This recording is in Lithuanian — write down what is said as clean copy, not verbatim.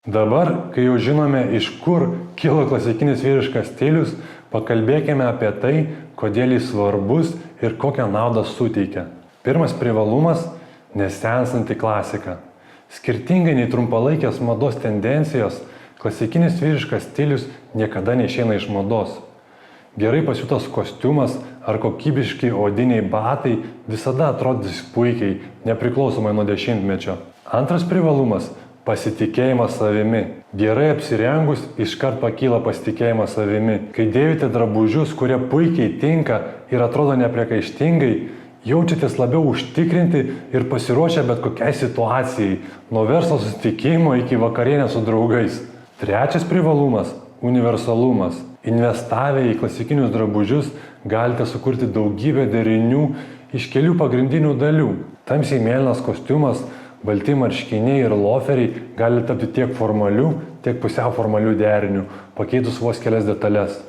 Dabar, kai jau žinome, iš kur kilo klasikinis vyriškas stilius, pakalbėkime apie tai, kodėl jis svarbus ir kokią naudą suteikia. Pirmas privalumas – nesensanti klasika. Skirtingai nei trumpalaikės mados tendencijos, klasikinis vyriškas stilius niekada neišeina iš mados. Gerai pasiūtas kostiumas ar kokybiški odiniai batai visada atrodys puikiai, nepriklausomai nuo dešimtmečio. Antras privalumas – pasitikėjimas savimi. Gerai apsirengus iškart pakyla pasitikėjimas savimi. Kai dėvite drabužius, kurie puikiai tinka ir atrodo nepriekaištingai, jaučiatės labiau užtikrinti ir pasiruošę bet kokiai situacijai, nuo verslo susitikimo iki vakarienės su draugais. Trečias privalumas – universalumas. Investavę į klasikinius drabužius galite sukurti daugybę derinių iš kelių pagrindinių dalių. Tamsiai mėlynas kostiumas, balti marškiniai ir loferiai gali tapti tiek formalių, tiek pusiau formalių derinių, pakeitus vos kelias detalės.